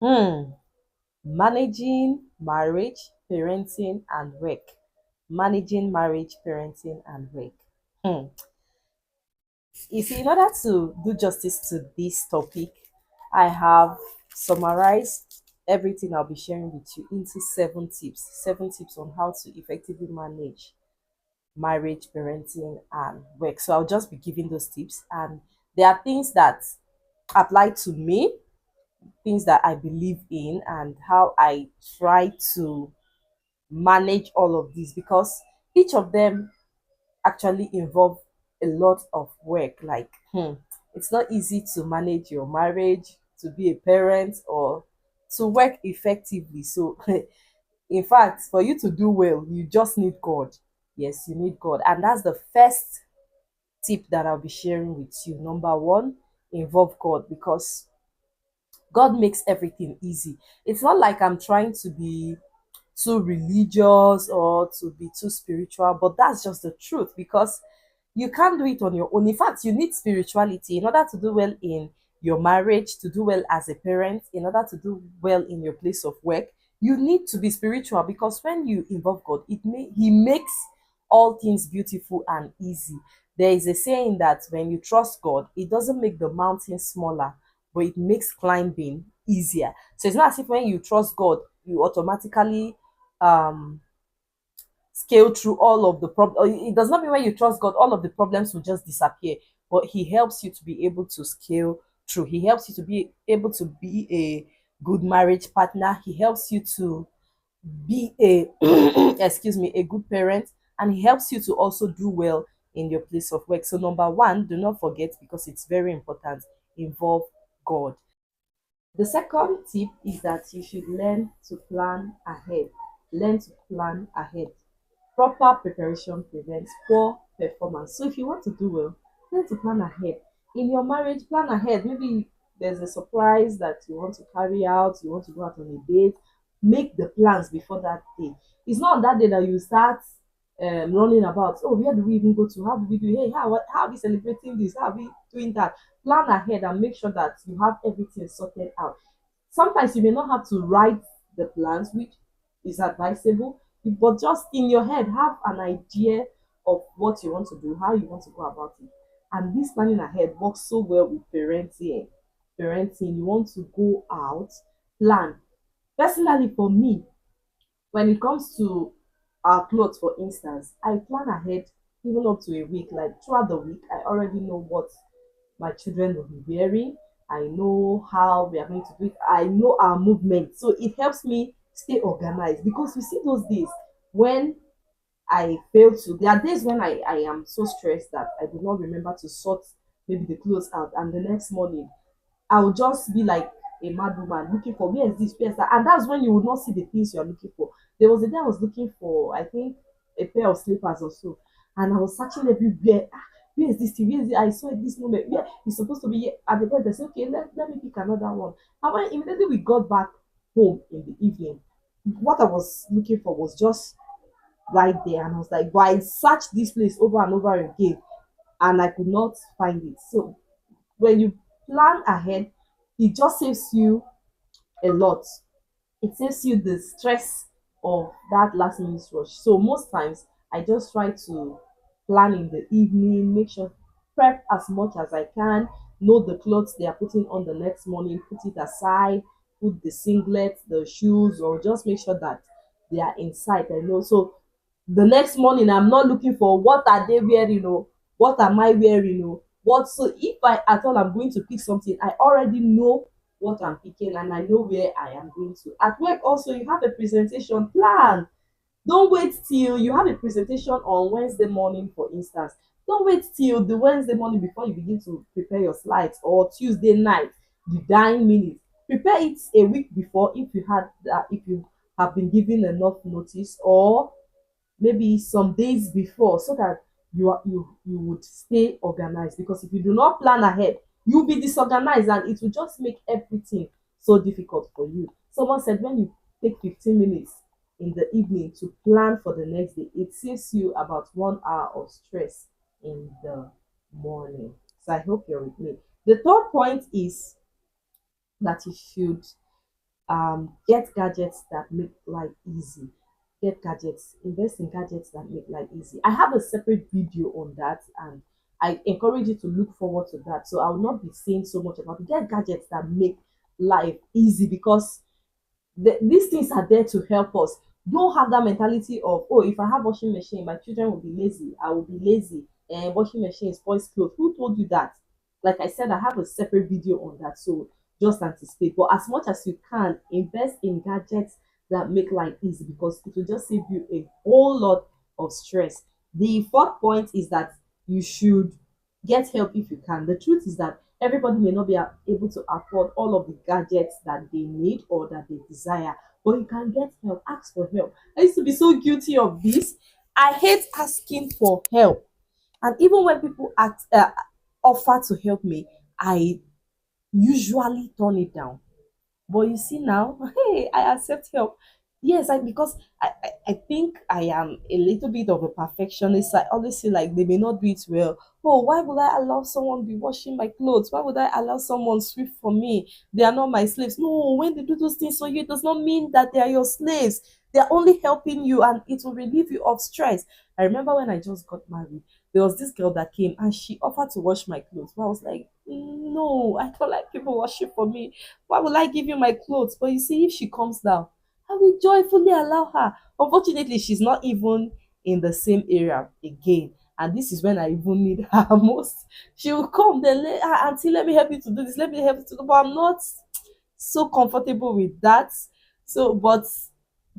Hmm. Managing marriage, parenting, and work. Managing marriage, parenting, and work. Hmm. You see, in order to do justice to this topic, I have summarized everything I'll be sharing with you into 7 tips. 7 tips on how to effectively manage marriage, parenting, and work. So I'll just be giving those tips. And there are things that apply to me, things that I believe in, and how I try to manage all of these because each of them actually involve a lot of work. Like, it's not easy to manage your marriage, to be a parent, or to work effectively. So, in fact, for you to do well, you just need God. Yes, you need God. And that's the first tip that I'll be sharing with you. Number one, involve God because God makes everything easy. It's not like I'm trying to be too religious or to be too spiritual, but that's just the truth because you can't do it on your own. In fact, you need spirituality in order to do well in your marriage, to do well as a parent, in order to do well in your place of work. You need to be spiritual because when you involve God, He makes all things beautiful and easy. There is a saying that when you trust God, it doesn't make the mountain smaller, but it makes climbing easier. So it's not as if when you trust God, you automatically um scale through all of the problems. It does not mean when you trust God, all of the problems will just disappear, but He helps you to be able to scale through. He helps you to be able to be a good marriage partner. He helps you to be a excuse me, a good parent, and He helps you to also do well in your place of work. So number one, do not forget because it's very important, involve God. The second tip is that you should learn to plan ahead. Learn to plan ahead. Proper preparation prevents poor performance. So if you want to do well, learn to plan ahead. In your marriage, plan ahead. Maybe there's a surprise that you want to carry out, you want to go out on a date. Make the plans before that day. It's not on that day that you start running about. Oh, where do we even go to? How do we do? Hey, how are we celebrating this? How are we doing that? Plan ahead and make sure that you have everything sorted out. Sometimes you may not have to write the plans, which is advisable, but just in your head, have an idea of what you want to do, how you want to go about it. And this planning ahead works so well with parenting. Parenting, you want to go out, plan. Personally, for me, when it comes to our clothes, for instance, I plan ahead even up to a week. Like throughout the week, I already know what my children will be wearing. I know how we are going to do it. I know our movement. So it helps me stay organized because you see those days when I fail to, there are days when I am so stressed that I do not remember to sort maybe the clothes out. And the next morning, I'll just be like a mad woman looking for where is this, where is that. And that's when you would not see the things you're looking for. There was a day I was looking for, I think, a pair of slippers or so. And I was searching everywhere. Ah, where is this thing? Where is it? I saw it this moment. Where it's supposed to be here. At the point, I said, okay, let me pick another one. And when immediately we got back home in the evening, what I was looking for was just right there. And I was like, but I searched this place over and over again and I could not find it. So when you plan ahead, it just saves you a lot. It saves you the stress of that last minute rush. So most times I just try to plan in the evening, make sure prep as much as I can, know the clothes they are putting on the next morning, put it aside, put the singlet, the shoes, or just make sure that they are inside. I know. So the next morning I'm not looking for what are they wearing, what am I wearing, what. So if I at all I'm going to pick something, I already know what I'm picking and I know where I am going to. At work also, you have a presentation plan. Don't wait till you have a presentation on Wednesday morning, for instance. Don't wait till the Wednesday morning before you begin to prepare your slides, or Tuesday night, the dying minute. Prepare it a week before if you had that, if you have been given enough notice, or maybe some days before, so that you would stay organized. Because if you do not plan ahead, you'll be disorganized and it will just make everything so difficult for you. Someone said when you take 15 minutes in the evening to plan for the next day, it saves you about 1 hour of stress in the morning. So I hope you're with me. The third point is that you should Get gadgets that make life easy. Get gadgets, invest in gadgets that make life easy. I have a separate video on that, and I encourage you to look forward to that. So I will not be saying so much about it. Get gadgets that make life easy, because these things are there to help us. Don't have that mentality of, oh, if I have washing machine, my children will be lazy. I will be lazy, and washing machine spoils clothes. Who told you that? Like I said, I have a separate video on that, so just anticipate. But as much as you can, invest in gadgets that make life easy, because it will just save you a whole lot of stress. The fourth point is that you should get help if you can. The truth is that everybody may not be able to afford all of the gadgets that they need or that they desire, but you can get help. Ask for help. I used to be so guilty of this. I hate asking for help, and even when people offer to help me, I usually turn it down. But you see now, hey, I accept help. Yes, because I think I am a little bit of a perfectionist. I always feel like they may not do it well. Oh, why would I allow someone be washing my clothes? Why would I allow someone sweep for me? They are not my slaves. No, when they do those things for you, it does not mean that they are your slaves. They are only helping you, and it will relieve you of stress. I remember when I just got married, there was this girl that came and she offered to wash my clothes. But I was like, no, I don't like people washing for me. Why will I give you my clothes? But you see, if she comes down, I will joyfully allow her. Unfortunately, she's not even in the same area again. And this is when I even need her most. She will come, then auntie, let me help you to do this, let me help you to do. But I'm not so comfortable with that. So, but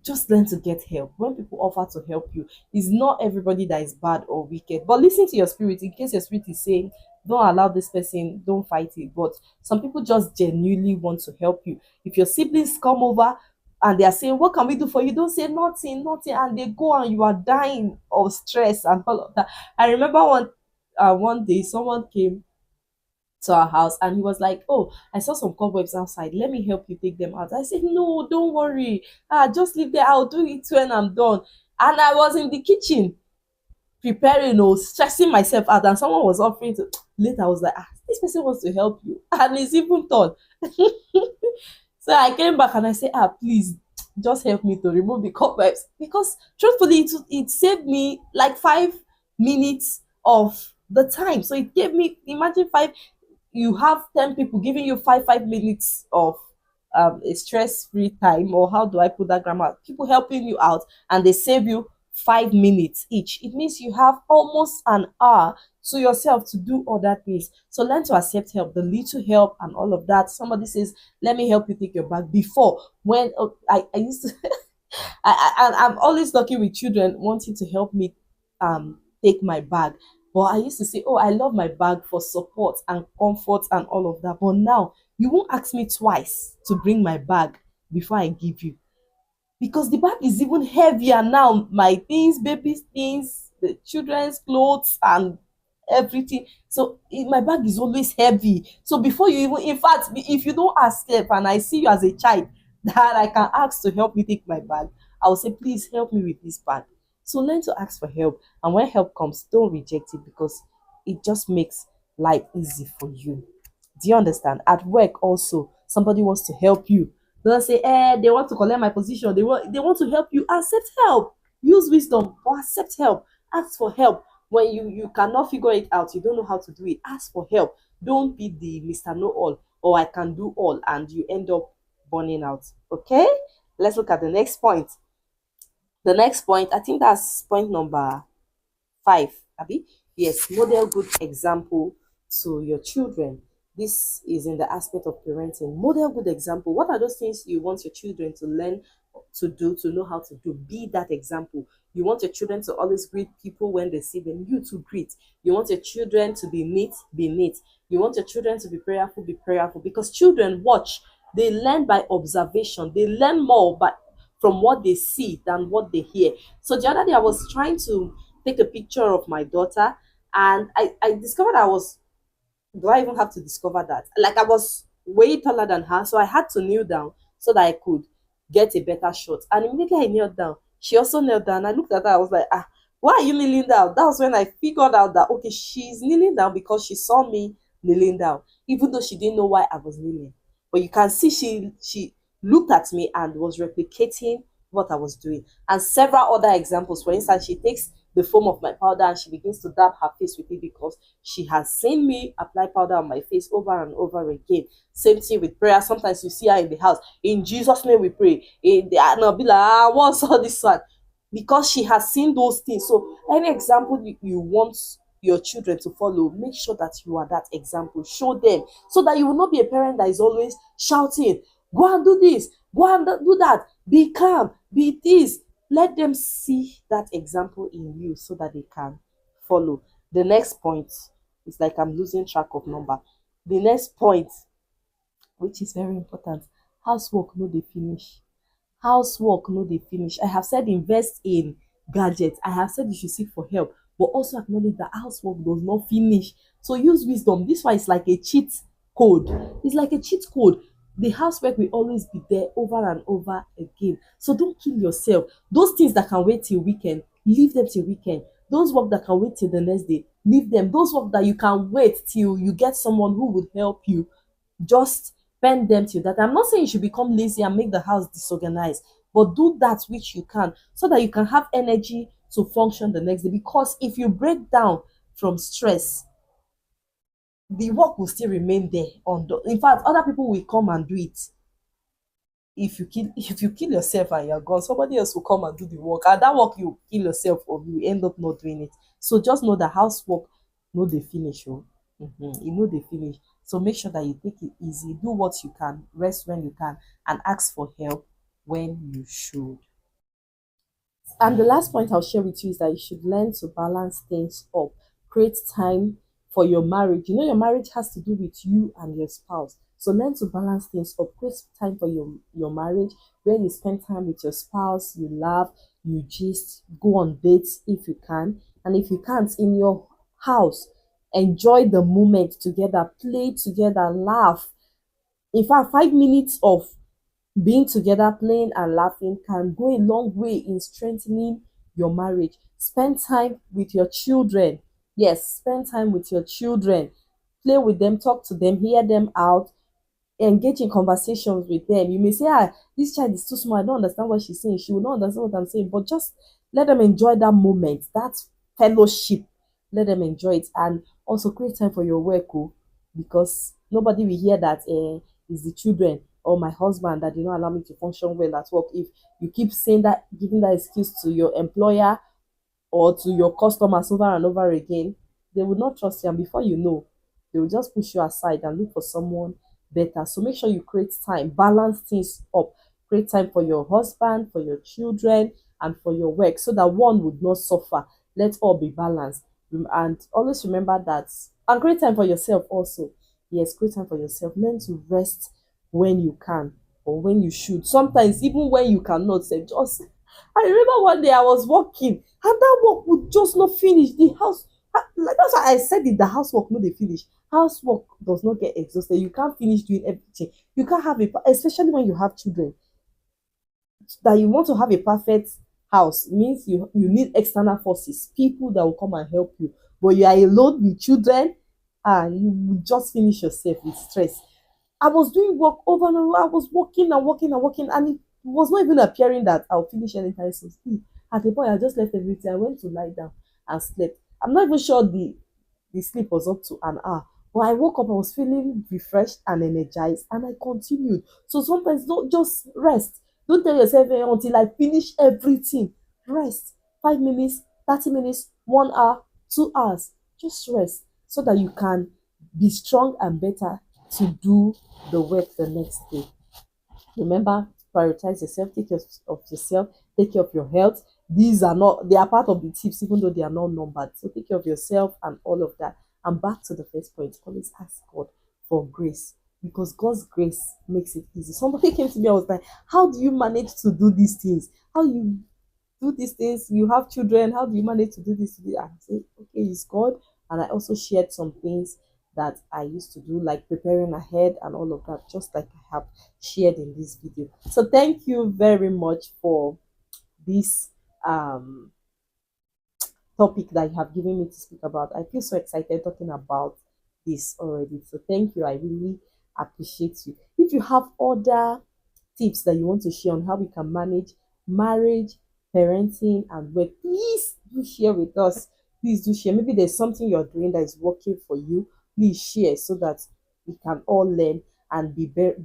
just learn to get help. When people offer to help you, it's not everybody that is bad or wicked. But listen to your spirit in case your spirit is saying, don't allow this person, don't fight it. But some people just genuinely want to help you. If your siblings come over and they are saying, what can we do for you? Don't say nothing, nothing, and they go and you are dying of stress and all of that. I remember one day someone came to our house and he was like, oh, I saw some cobwebs outside, let me help you take them out. I said, no, don't worry, just leave there, I'll do it when I'm done. And I was in the kitchen preparing or stressing myself out, and someone was offering to later. I was like, this person wants to help you, and it's even thought. So I came back and I said, please just help me to remove the cobwebs, because truthfully it saved me like 5 minutes of the time. So it gave me, imagine, five, you have 10 people giving you 5 minutes of a stress-free time, or how do I put that grammar, people helping you out, and they save you 5 minutes each. It means you have almost an hour to yourself to do other things. So learn to accept help, the little help and all of that. Somebody says, let me help you take your bag. Before, when I used to I'm always talking with children wanting to help me take my bag. But I used to say, oh, I love my bag for support and comfort and all of that. But now you won't ask me twice to bring my bag before I give you, because the bag is even heavier now. My things, baby's things, the children's clothes, and everything. So my bag is always heavy. So before you even, in fact, if you don't ask help and I see you as a child that I can ask to help me take my bag, I will say, please help me with this bag. So learn to ask for help. And when help comes, don't reject it, because it just makes life easy for you. Do you understand? At work also, somebody wants to help you. Don't say, they want to collect my position. They want to help you. Accept help. Use wisdom or accept help. Ask for help. When you cannot figure it out, you don't know how to do it, ask for help. Don't be the Mr. Know All or I can do all and you end up burning out. Okay? Let's look at the next point. The next point, I think that's point number 5, Abby. Yes, model good example to your children. This is in the aspect of parenting. Model good example. What are those things you want your children to learn to do, to know how to do? Be that example. You want your children to always greet people when they see them, you to greet. You want your children to be neat, be neat. You want your children to be prayerful, be prayerful. Because children watch, they learn by observation. They learn more from what they see than what they hear. So the other day I was trying to take a picture of my daughter, and I discovered I was, do I even have to discover that? Like, I was way taller than her, so I had to kneel down so that I could get a better shot. And immediately I knelt down, she also knelt down. I looked at her, I was like, why are you kneeling down? That was when I figured out that, okay, she's kneeling down because she saw me kneeling down, even though she didn't know why I was kneeling. But you can see looked at me and was replicating what I was doing. And several other examples. For instance, she takes the foam of my powder and she begins to dab her face with it because she has seen me apply powder on my face over and over again. Same thing with prayer. Sometimes you see her in the house. In Jesus' name we pray. And I'll be like, what's all this one? Because she has seen those things. So any example you want your children to follow, make sure that you are that example. Show them so that you will not be a parent that is always shouting, go and do this, go and do that, be calm, be this. Let them see that example in you so that they can follow. The next point is like I'm losing track of number. The next point, which is very important, housework no dey finish. Housework no dey finish. I have said invest in gadgets. I have said you should seek for help, but also acknowledge that housework does not finish. So use wisdom. This one is like a cheat code. It's like a cheat code. The housework will always be there over and over again. So don't kill yourself. Those things that can wait till weekend, leave them till weekend. Those work that can wait till the next day, leave them. Those work that you can wait till you get someone who would help you, just bend them to that. I'm not saying you should become lazy and make the house disorganized, but do that which you can so that you can have energy to function the next day. Because if you break down from stress, the work will still remain there. In fact, other people will come and do it. If you kill yourself and you're gone, somebody else will come and do the work, and that work you kill yourself or you end up not doing it. So just know that housework no dey finish. Oh, e no dey finish. So make sure that you take it easy, do what you can, rest when you can, and ask for help when you should. And the last point I'll share with you is that you should learn to balance things up. Create time for your marriage. You know, your marriage has to do with you and your spouse. So learn to balance things up. Create time for your marriage where you spend time with your spouse, you laugh, you gist, go on dates if you can. And if you can't, in your house, enjoy the moment together, play together, laugh. In fact, 5 minutes of being together, playing and laughing can go a long way in strengthening your marriage. Spend time with your children. Yes, spend time with your children. Play with them, talk to them, hear them out, engage in conversations with them. You may say, this child is too small. I don't understand what she's saying. She will not understand what I'm saying. But just let them enjoy that moment, that fellowship. Let them enjoy it. And also create time for your work, because nobody will hear that it's the children or my husband that did not allow me to function well at work. If you keep saying that, giving that excuse to your employer or to your customers over and over again, they will not trust you. And before you know, they will just push you aside and look for someone better. So make sure you create time, balance things up. Create time for your husband, for your children, and for your work so that one would not suffer. Let's all be balanced. And always remember that. And create time for yourself also. Yes, create time for yourself. Learn to rest when you can or when you should. Sometimes, even when you cannot, say just. I remember one day I was working and that work would just not finish. The house, like that's why I said it, the housework no dey finish. Housework does not get exhausted. You can't finish doing everything. You can't have especially when you have children, that you want to have a perfect house means you need external forces, people that will come and help you. But you are alone with children, and you will just finish yourself with stress. I was doing work over and over. I was working and working and working, and it was not even appearing that I'll finish anytime soon. See, at the point, I just left everything. I went to lie down and slept. I'm not even sure the sleep was up to an hour. But I woke up, I was feeling refreshed and energized, and I continued. So sometimes don't just rest. Don't tell yourself until I finish everything. Rest. 5 minutes, 30 minutes, 1 hour, 2 hours. Just rest so that you can be strong and better to do the work the next day. Remember, prioritize yourself, take care of yourself, take care of your health. They are part of the tips, even though they are not numbered. So take care of yourself and all of that. And back to the first point, always ask God for grace, because God's grace makes it easy. Somebody came to me, I was like, how do you manage to do these things? How you do these things? You have children, how do you manage to do this? And I said, okay, it's God. And I also shared some things that I used to do, like preparing ahead and all of that, just like I have shared in this video. So thank you very much for this topic that you have given me to speak about. I feel so excited talking about this already. So thank you. I really appreciate you. If you have other tips that you want to share on how we can manage marriage, parenting, and work, please do share with us. Please do share. Maybe there's something you're doing that is working for you. Please share so that we can all learn and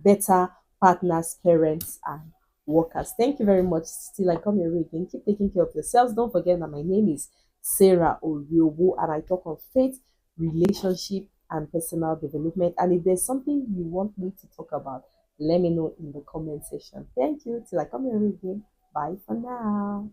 better partners, parents, and workers. Thank you very much. Still, I come your way again. Keep taking care of yourselves. Don't forget that my name is Sarah Oriobo, and I talk on faith, relationship, and personal development. And if there's something you want me to talk about, let me know in the comment section. Thank you. Till I come your way again. Bye for now.